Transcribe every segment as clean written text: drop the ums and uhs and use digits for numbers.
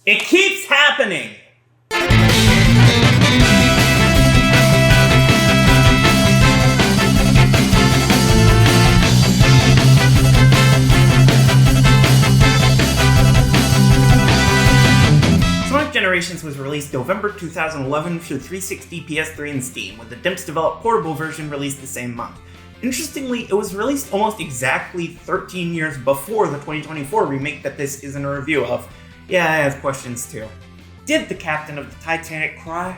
It keeps happening! Sonic Generations was released November 2011 for 360, PS3, and Steam, with the Dimps-developed portable version released the same month. Interestingly, it was released almost exactly 13 years before the 2024 remake that this isn't a review of. Yeah, I have questions too. Did the captain of the Titanic cry?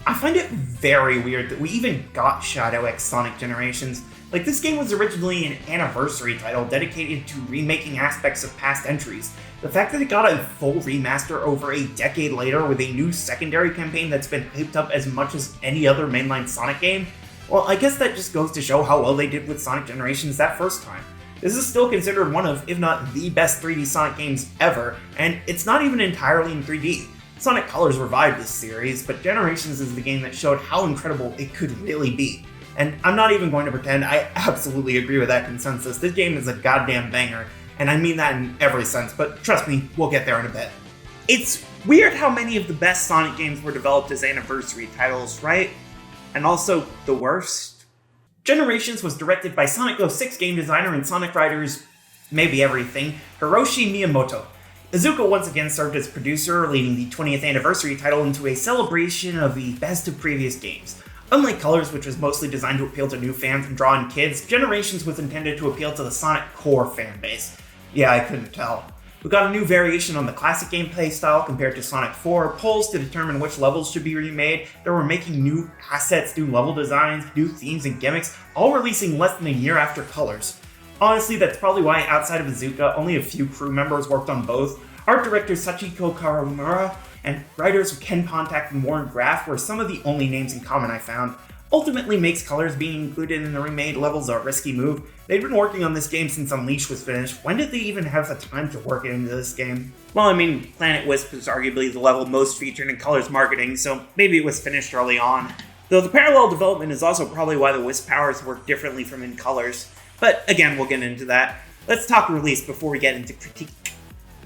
I find it very weird that we even got Shadow X Sonic Generations. Like, this game was originally an anniversary title dedicated to remaking aspects of past entries. The fact that it got a full remaster over a decade later with a new secondary campaign that's been hyped up as much as any other mainline Sonic game, well, I guess that just goes to show how well they did with Sonic Generations that first time. This is still considered one of, if not the best 3D Sonic games ever, and it's not even entirely in 3D. Sonic Colors revived this series, but Generations is the game that showed how incredible it could really be. And I'm not even going to pretend I absolutely agree with that consensus. This game is a goddamn banger, and I mean that in every sense, but trust me, we'll get there in a bit. It's weird how many of the best Sonic games were developed as anniversary titles, right? And also the worst. Generations was directed by Sonic 06 game designer and Sonic writers, maybe everything, Hiroshi Miyamoto. Iizuka once again served as producer, leading the 20th anniversary title into a celebration of the best of previous games. Unlike Colors, which was mostly designed to appeal to new fans and draw in kids, Generations was intended to appeal to the Sonic core fanbase. Yeah, I couldn't tell. We got a new variation on the classic gameplay style compared to Sonic 4, polls to determine which levels should be remade, they were making new assets, new level designs, new themes and gimmicks, all releasing less than a year after Colors. Honestly, that's probably why outside of Iizuka, only a few crew members worked on both. Art director Sachiko Kawamura and writers Ken Pontac and Warren Graff were some of the only names in common I found. Ultimately makes Colors being included in the remade levels a risky move. They'd been working on this game since Unleashed was finished. When did they even have the time to work into this game? Well, I mean, Planet Wisp was arguably the level most featured in Colors marketing, so maybe it was finished early on. Though the parallel development is also probably why the Wisp powers work differently from in Colors. But again, we'll get into that. Let's talk release before we get into critique.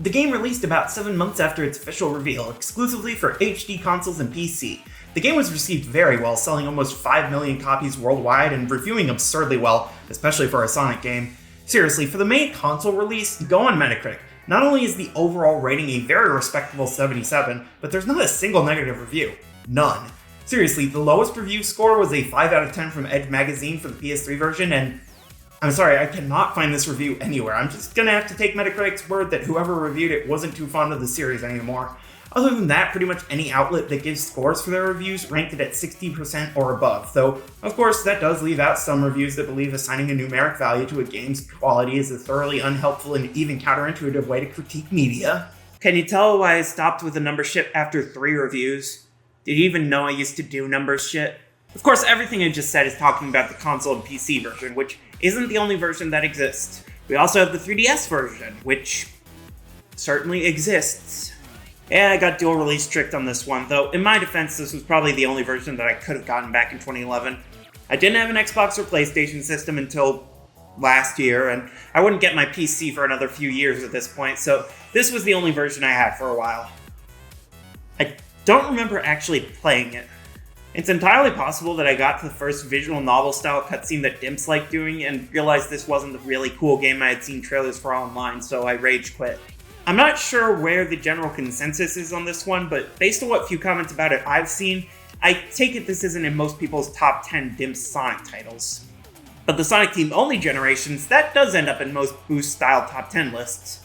The game released about 7 months after its official reveal, exclusively for HD consoles and PC. The game was received very well, selling almost 5 million copies worldwide and reviewing absurdly well, especially for a Sonic game. Seriously, for the main console release, go on Metacritic. Not only is the overall rating a very respectable 77, but there's not a single negative review. None. Seriously, the lowest review score was a 5 out of 10 from Edge magazine for the PS3 version, and I'm sorry, I cannot find this review anywhere. I'm just gonna have to take Metacritic's word that whoever reviewed it wasn't too fond of the series anymore. Other than that, pretty much any outlet that gives scores for their reviews ranked it at 60% or above, though, of course, that does leave out some reviews that believe assigning a numeric value to a game's quality is a thoroughly unhelpful and even counterintuitive way to critique media. Can you tell why I stopped with the number shit after 3 reviews? Did you even know I used to do numbers shit? Of course, everything I just said is talking about the console and PC version, which isn't the only version that exists. We also have the 3DS version, which certainly exists. Yeah, I got dual release tricked on this one, though in my defense, this was probably the only version that I could have gotten back in 2011. I didn't have an Xbox or PlayStation system until last year, and I wouldn't get my PC for another few years at this point, so this was the only version I had for a while. I don't remember actually playing it. It's entirely possible that I got to the first visual novel-style cutscene that Dimps liked doing and realized this wasn't the really cool game I had seen trailers for online, so I rage quit. I'm not sure where the general consensus is on this one, but based on what few comments about it I've seen, I take it this isn't in most people's top 10 Dimps Sonic titles. But the Sonic Team only Generations, that does end up in most Boost-style top 10 lists.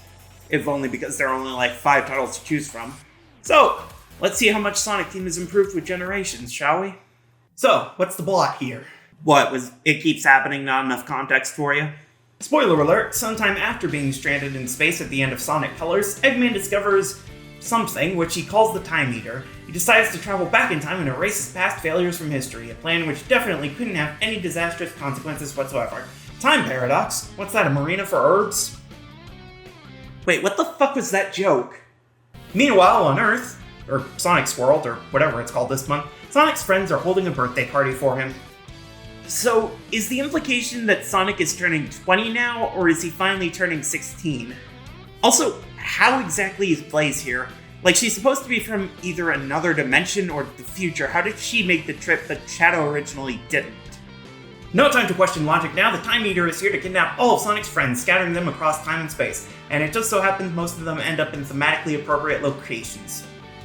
If only because there are only like 5 titles to choose from. So, let's see how much Sonic Team has improved with Generations, shall we? So, what's the plot here? What, was It Keeps Happening not enough context for you? Spoiler alert, sometime after being stranded in space at the end of Sonic Colors, Eggman discovers something which he calls the Time Eater. He decides to travel back in time and erase his past failures from history, a plan which definitely couldn't have any disastrous consequences whatsoever. Time paradox? What's that, a marina for herbs? Wait, what the fuck was that joke? Meanwhile, on Earth, or Sonic's World, or whatever it's called this month, Sonic's friends are holding a birthday party for him. So, is the implication that Sonic is turning 20 now, or is he finally turning 16? Also, how exactly is Blaze here? Like, she's supposed to be from either another dimension or the future. How did she make the trip but Shadow originally didn't? No time to question logic now. The Time Eater is here to kidnap all of Sonic's friends, scattering them across time and space. And it just so happens most of them end up in thematically appropriate locations.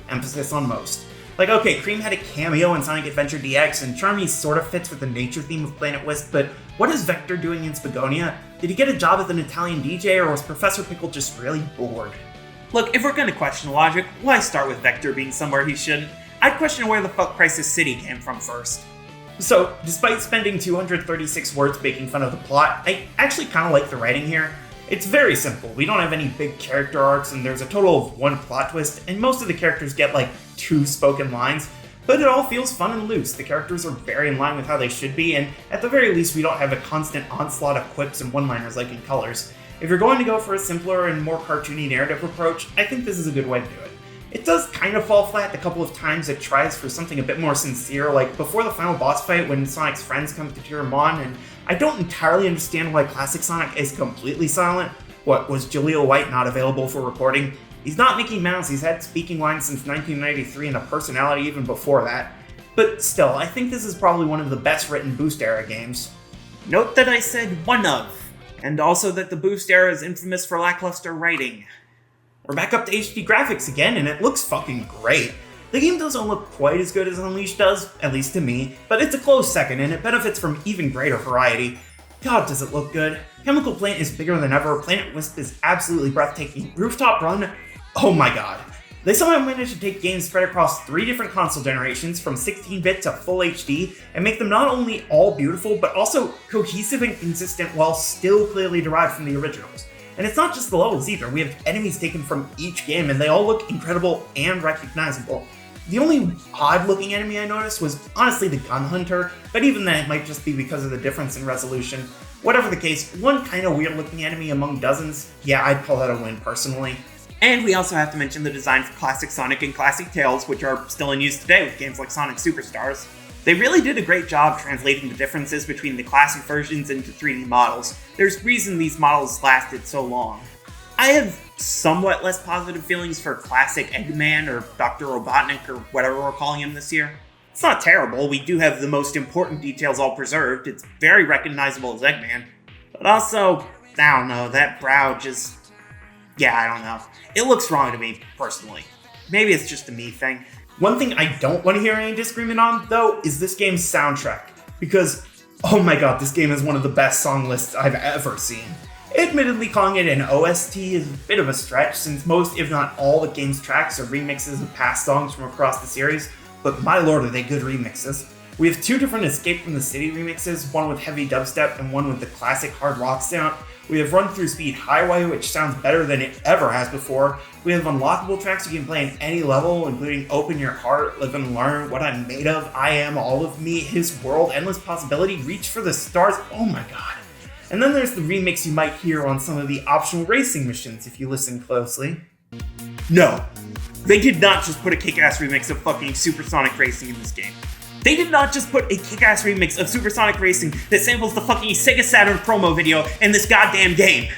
Emphasis on most. Like, okay, Cream had a cameo in Sonic Adventure DX, and Charmy sort of fits with the nature theme of Planet Wisp, but what is Vector doing in Spagonia? Did he get a job as an Italian DJ, or was Professor Pickle just really bored? Look, if we're gonna question logic, why start with Vector being somewhere he shouldn't? I'd question where the fuck Crisis City came from first. So, despite spending 236 words making fun of the plot, I actually kinda like the writing here. It's very simple. We don't have any big character arcs, and there's a total of one plot twist, and most of the characters get like 2 spoken lines, but it all feels fun and loose. The characters are very in line with how they should be, and at the very least we don't have a constant onslaught of quips and one-liners like in Colors. If you're going to go for a simpler and more cartoony narrative approach, I think this is a good way to do it. It does kind of fall flat the couple of times it tries for something a bit more sincere, like before the final boss fight when Sonic's friends come to cheer him on, and I don't entirely understand why Classic Sonic is completely silent. What, was Jaleel White not available for recording? He's not Mickey Mouse, he's had speaking lines since 1993 and a personality even before that. But still, I think this is probably one of the best written Boost era games. Note that I said one of, and also that the Boost era is infamous for lackluster writing. We're back up to HD graphics again, and it looks fucking great. The game doesn't look quite as good as Unleashed does, at least to me, but it's a close second, and it benefits from even greater variety. God, does it look good. Chemical Plant is bigger than ever, Planet Wisp is absolutely breathtaking, Rooftop Run, oh my god. They somehow managed to take games spread across 3 different console generations, from 16-bit to full HD, and make them not only all beautiful, but also cohesive and consistent while still clearly derived from the originals. And it's not just the levels either, we have enemies taken from each game and they all look incredible and recognizable. The only odd looking enemy I noticed was honestly the Gun Hunter, but even then it might just be because of the difference in resolution. Whatever the case, one kinda weird looking enemy among dozens, yeah, I'd call that a win personally. And we also have to mention the design for Classic Sonic and Classic Tails, which are still in use today with games like Sonic Superstars. They really did a great job translating the differences between the classic versions into 3D models. There's reason these models lasted so long. I have somewhat less positive feelings for Classic Eggman or Dr. Robotnik or whatever we're calling him this year. It's not terrible, we do have the most important details all preserved, it's very recognizable as Eggman. But also, I don't know, that brow just... yeah, I don't know. It looks wrong to me, personally. Maybe it's just a me thing. One thing I don't want to hear any disagreement on, though, is this game's soundtrack. Because, oh my god, this game is one of the best song lists I've ever seen. Admittedly, calling it an OST is a bit of a stretch, since most, if not all, the game's tracks are remixes of past songs from across the series, but my lord are they good remixes. We have 2 different Escape from the City remixes, one with heavy dubstep and one with the classic hard rock sound. We have Run Through Speed Highway, which sounds better than it ever has before. We have unlockable tracks you can play in any level, including Open Your Heart, Live and Learn, What I'm Made Of, I Am, All of Me, His World, Endless Possibility, Reach for the Stars, oh my god. And then there's the remix you might hear on some of the optional racing missions if you listen closely. No, they did not just put a kick-ass remix of fucking Supersonic Racing in this game. They did not just put a kick-ass remix of Supersonic Racing that samples the fucking Sega Saturn promo video in this goddamn game.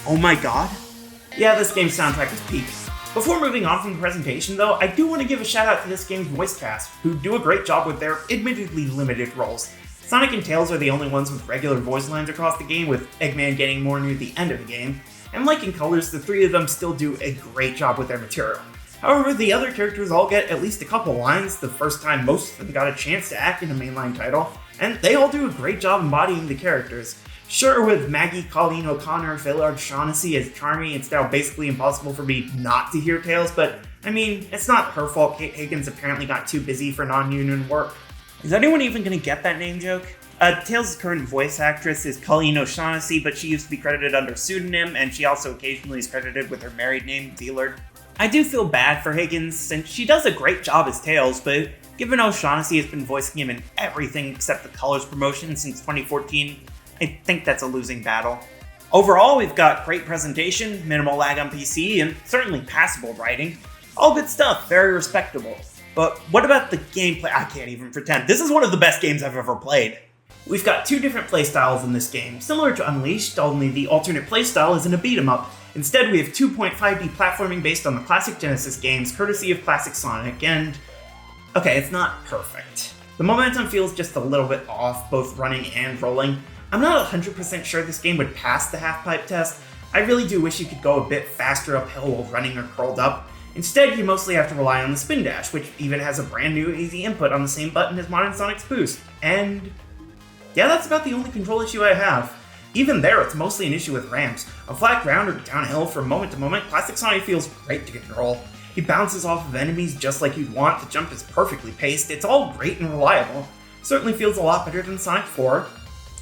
Oh my god. Yeah, this game's soundtrack is peak. Before moving on from the presentation though, I do want to give a shout out to this game's voice cast, who do a great job with their admittedly limited roles. Sonic and Tails are the only ones with regular voice lines across the game, with Eggman getting more near the end of the game, and like in Colors, the 3 of them still do a great job with their material. However, the other characters all get at least a couple lines the first time most of them got a chance to act in a mainline title, and they all do a great job embodying the characters. Sure, with Maggie, Colleen O'Connor, Philard Shaughnessy as Charmy, it's now basically impossible for me not to hear Tails, but I mean, it's not her fault Kate Higgins apparently got too busy for non-union work. Is anyone even gonna get that name joke? Tails' current voice actress is Colleen O'Shaughnessy, but she used to be credited under pseudonym, and she also occasionally is credited with her married name, Veelard. I do feel bad for Higgins, since she does a great job as Tails, but given O'Shaughnessy has been voicing him in everything except the Colors promotion since 2014, I think that's a losing battle. Overall, we've got great presentation, minimal lag on PC, and certainly passable writing. All good stuff, very respectable. But what about the gameplay? I can't even pretend. This is one of the best games I've ever played. We've got 2 different playstyles in this game, similar to Unleashed, only the alternate playstyle isn't a beat 'em up. Instead, we have 2.5D platforming based on the classic Genesis games, courtesy of Classic Sonic, and okay, it's not perfect. The momentum feels just a little bit off, both running and rolling. I'm not 100% sure this game would pass the half-pipe test. I really do wish you could go a bit faster uphill while running or curled up. Instead, you mostly have to rely on the spin dash, which even has a brand new easy input on the same button as modern Sonic's boost. And yeah, that's about the only control issue I have. Even there, it's mostly an issue with ramps. On flat ground or downhill from moment to moment, Classic Sonic feels great to control. He bounces off of enemies just like you'd want, the jump is perfectly paced, it's all great and reliable. Certainly feels a lot better than Sonic 4,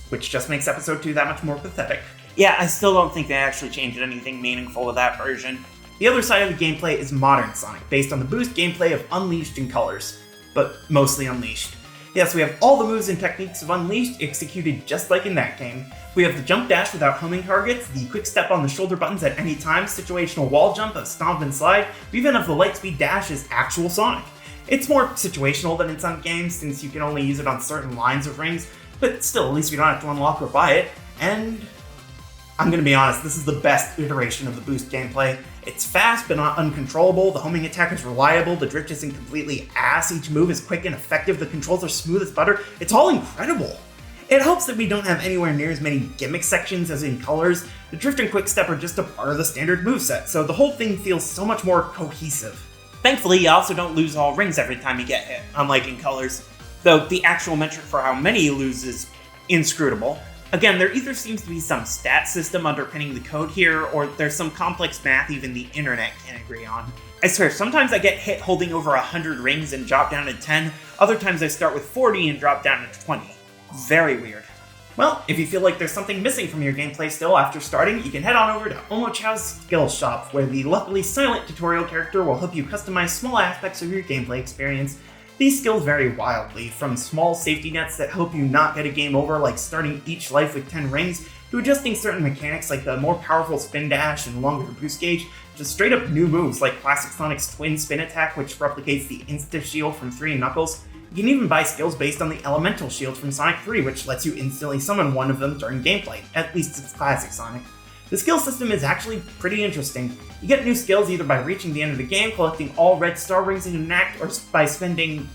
which just makes Episode 2 that much more pathetic. Yeah, I still don't think they actually changed anything meaningful with that version. The other side of the gameplay is modern Sonic, based on the boost gameplay of Unleashed and Colors, but mostly Unleashed. Yes, we have all the moves and techniques of Unleashed executed just like in that game. We have the jump dash without homing targets, the quick step on the shoulder buttons at any time, situational wall jump, a stomp and slide, we even have the light speed dash as actual Sonic. It's more situational than in some games since you can only use it on certain lines of rings, but still, at least we don't have to unlock or buy it, and I'm gonna be honest, this is the best iteration of the boost gameplay. It's fast but not uncontrollable, the homing attack is reliable, the drift isn't completely ass, each move is quick and effective, the controls are smooth as butter, it's all incredible. It helps that we don't have anywhere near as many gimmick sections as in Colors. The drift and quick step are just a part of the standard moveset, so the whole thing feels so much more cohesive. Thankfully, you also don't lose all rings every time you get hit, unlike in Colors, though the actual metric for how many you lose is inscrutable. Again, there either seems to be some stat system underpinning the code here, or there's some complex math even the internet can't agree on. I swear, sometimes I get hit holding over 100 rings and drop down to 10, other times I start with 40 and drop down to 20. Very weird. Well, if you feel like there's something missing from your gameplay still after starting, you can head on over to Omochow's Skill Shop, where the luckily silent tutorial character will help you customize small aspects of your gameplay experience. These skills vary wildly, from small safety nets that help you not get a game over like starting each life with 10 rings, to adjusting certain mechanics like the more powerful spin dash and longer boost gauge, to straight up new moves like Classic Sonic's twin spin attack, which replicates the insta-shield from 3 Knuckles. You can even buy skills based on the elemental shield from Sonic 3, which lets you instantly summon one of them during gameplay, at least it's Classic Sonic. The skill system is actually pretty interesting. You get new skills either by reaching the end of the game, collecting all red star rings in an act, or by spending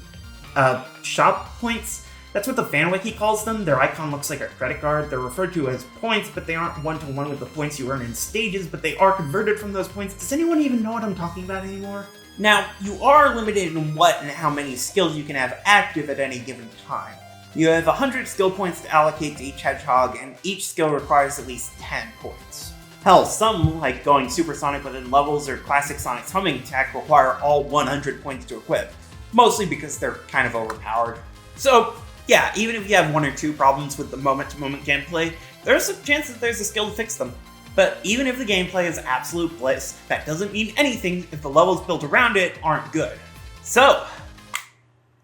shop points. That's what the fan wiki calls them. Their icon looks like a credit card. They're referred to as points, but they aren't one-to-one with the points you earn in stages, but they are converted from those points. Does anyone even know what I'm talking about anymore? Now, you are limited in what and how many skills you can have active at any given time. You have 100 skill points to allocate to each hedgehog, and each skill requires at least 10 points. Hell, some, like going supersonic within levels or Classic Sonic's homing attack, require all 100 points to equip, mostly because they're kind of overpowered. So, yeah, even if you have one or two problems with the moment-to-moment gameplay, there's a chance that there's a skill to fix them. But even if the gameplay is absolute bliss, that doesn't mean anything if the levels built around it aren't good. So,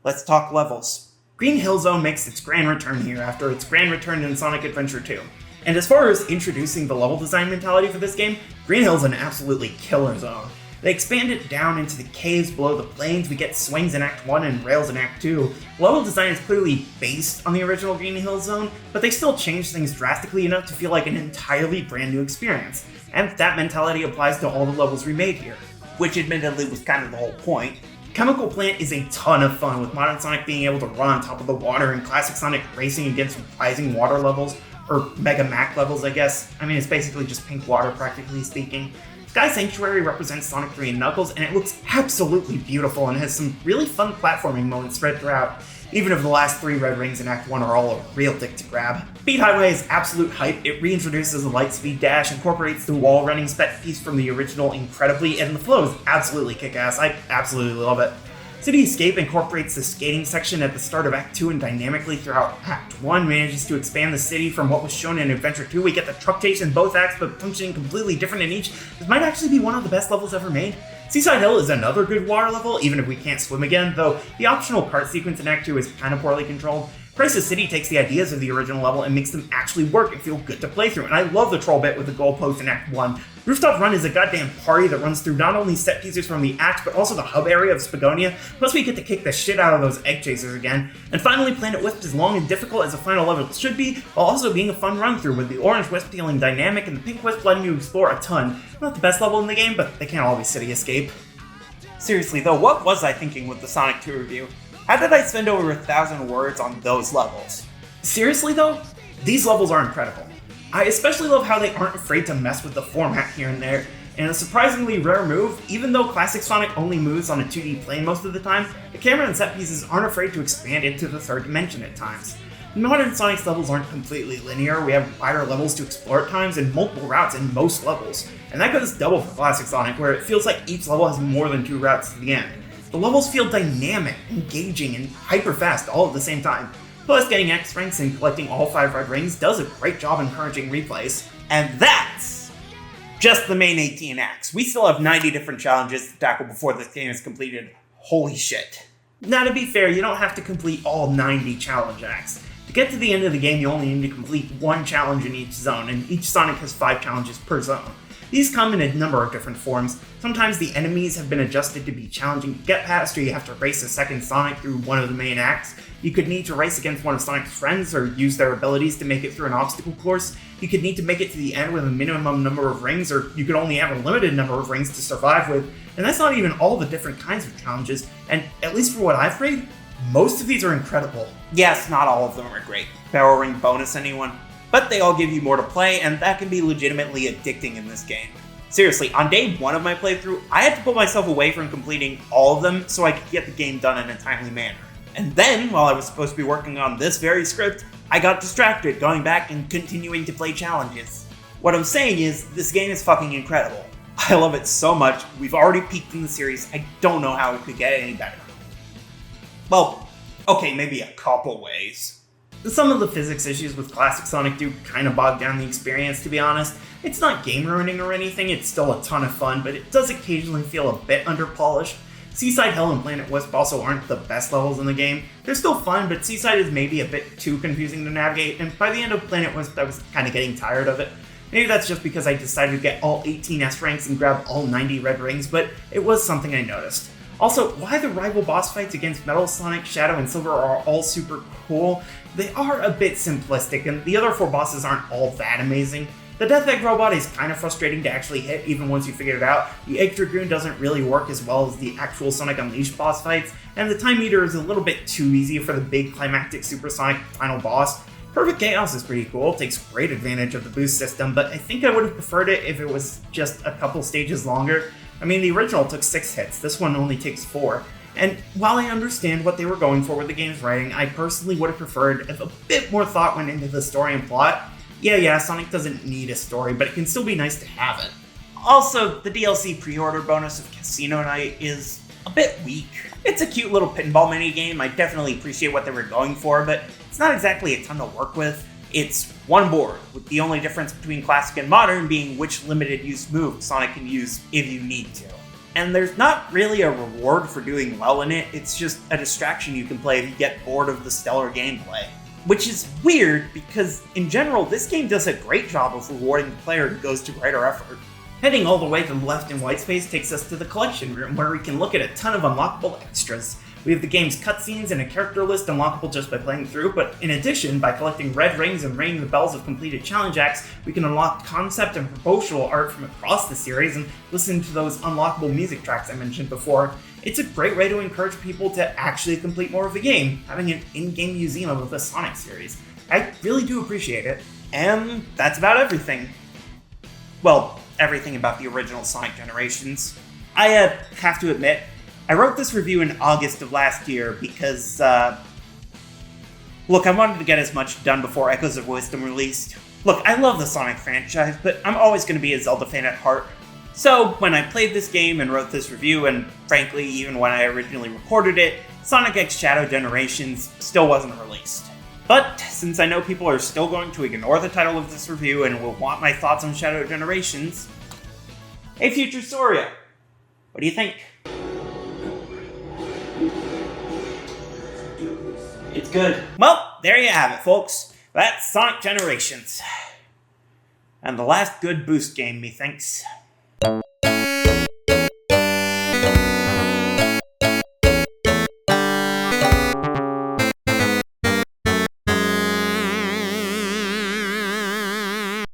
let's talk levels. Green Hill Zone makes its grand return here after its grand return in Sonic Adventure 2. And as far as introducing the level design mentality for this game, Green Hill's an absolutely killer zone. They expand it down into the caves below the plains, we get swings in Act 1 and rails in Act 2. The level design is clearly based on the original Green Hill Zone, but they still change things drastically enough to feel like an entirely brand new experience. And that mentality applies to all the levels remade here, which admittedly was kind of the whole point. Chemical Plant is a ton of fun, with modern Sonic being able to run on top of the water and Classic Sonic racing against rising water levels, or Mega Mac levels I guess. I mean, it's basically just pink water practically speaking. Sky Sanctuary represents Sonic 3 and Knuckles, and it looks absolutely beautiful and has some really fun platforming moments spread throughout, even if the last 3 red rings in Act 1 are all a real dick to grab. Speed Highway is absolute hype. It reintroduces a light speed dash, incorporates the wall running spec piece from the original incredibly, and the flow is absolutely kick-ass. I absolutely love it. City Escape incorporates the skating section at the start of Act 2 and dynamically throughout Act 1 manages to expand the city from what was shown in Adventure 2. We get the truck chase in both acts, but functioning completely different in each. This might actually be one of the best levels ever made. Seaside Hill is another good water level, even if we can't swim again, though the optional cart sequence in Act 2 is kind of poorly controlled. Crisis City takes the ideas of the original level and makes them actually work and feel good to play through, and I love the troll bit with the goalpost in Act 1. Rooftop Run is a goddamn party that runs through not only set pieces from the act, but also the hub area of Spagonia, plus we get to kick the shit out of those egg chasers again. And finally, Planet Wisp is long and difficult as a final level should be, while also being a fun run through, with the orange wisp feeling dynamic and the pink wisp letting you explore a ton. Not the best level in the game, but they can't always city escape. Seriously though, what was I thinking with the Sonic 2 review? How did I spend over 1,000 words on those levels? Seriously though, these levels are incredible. I especially love how they aren't afraid to mess with the format here and there, and a surprisingly rare move, even though classic Sonic only moves on a 2D plane most of the time, the camera and set pieces aren't afraid to expand into the third dimension at times. Modern Sonic's levels aren't completely linear, we have wider levels to explore at times and multiple routes in most levels, and that goes double for classic Sonic, where it feels like each level has more than 2 routes to the end. The levels feel dynamic, engaging, and hyper-fast all at the same time. Plus, getting X ranks and collecting all 5 red rings does a great job encouraging replays. And that's just the main 18 acts. We still have 90 different challenges to tackle before this game is completed. Holy shit. Now, to be fair, you don't have to complete all 90 challenge acts. To get to the end of the game, you only need to complete 1 challenge in each zone, and each Sonic has 5 challenges per zone. These come in a number of different forms. Sometimes the enemies have been adjusted to be challenging to get past, or you have to race a second Sonic through one of the main acts. You could need to race against one of Sonic's friends, or use their abilities to make it through an obstacle course. You could need to make it to the end with a minimum number of rings, or you could only have a limited number of rings to survive with. And that's not even all the different kinds of challenges, and at least for what I've played, most of these are incredible. Yes, not all of them are great. Barrel ring bonus, anyone? But they all give you more to play, and that can be legitimately addicting in this game. Seriously, on day 1 of my playthrough, I had to pull myself away from completing all of them so I could get the game done in a timely manner. And then, while I was supposed to be working on this very script, I got distracted going back and continuing to play challenges. What I'm saying is, this game is fucking incredible. I love it so much, we've already peaked in the series, I don't know how it could get any better. Well, okay, maybe a couple ways. Some of the physics issues with classic Sonic do kind of bog down the experience, to be honest. It's not game-ruining or anything, it's still a ton of fun, but it does occasionally feel a bit under-polished. Seaside Hell and Planet Wisp also aren't the best levels in the game. They're still fun, but Seaside is maybe a bit too confusing to navigate, and by the end of Planet Wisp I was kind of getting tired of it. Maybe that's just because I decided to get all 18 S ranks and grab all 90 red rings, but it was something I noticed. Also, why the rival boss fights against Metal, Sonic, Shadow, and Silver are all super cool, they are a bit simplistic, and the other 4 bosses aren't all that amazing. The Death Egg robot is kind of frustrating to actually hit, even once you figure it out. The Egg Dragoon doesn't really work as well as the actual Sonic Unleashed boss fights, and the Time Meter is a little bit too easy for the big climactic Supersonic final boss. Perfect Chaos is pretty cool, takes great advantage of the boost system, but I think I would have preferred it if it was just a couple stages longer. I mean, the original took 6 hits, this one only takes 4. And while I understand what they were going for with the game's writing, I personally would have preferred if a bit more thought went into the story and plot. Yeah, Sonic doesn't need a story, but it can still be nice to have it. Also, the DLC pre-order bonus of Casino Night is a bit weak. It's a cute little pinball minigame, I definitely appreciate what they were going for, but it's not exactly a ton to work with. It's one board, with the only difference between classic and modern being which limited use move Sonic can use if you need to. And there's not really a reward for doing well in it, it's just a distraction you can play if you get bored of the stellar gameplay. Which is weird, because in general, this game does a great job of rewarding the player who goes to greater effort. Heading all the way to the left in white space takes us to the collection room, where we can look at a ton of unlockable extras. We have the game's cutscenes and a character list unlockable just by playing through, but in addition, by collecting red rings and ringing the bells of completed challenge acts, we can unlock concept and promotional art from across the series and listen to those unlockable music tracks I mentioned before. It's a great way to encourage people to actually complete more of the game, having an in-game museum of the Sonic series. I really do appreciate it, and that's about everything. Well, everything about the original Sonic Generations. I have to admit, I wrote this review in August of last year because, look, I wanted to get as much done before Echoes of Wisdom released. Look, I love the Sonic franchise, but I'm always going to be a Zelda fan at heart. So, when I played this game and wrote this review, and frankly, even when I originally recorded it, Sonic X Shadow Generations still wasn't released. But, since I know people are still going to ignore the title of this review and will want my thoughts on Shadow Generations, hey future Sorio, what do you think? It's good. Well, Well, there you have it, folks. That's Sonic Generations. And the last good boost game, methinks.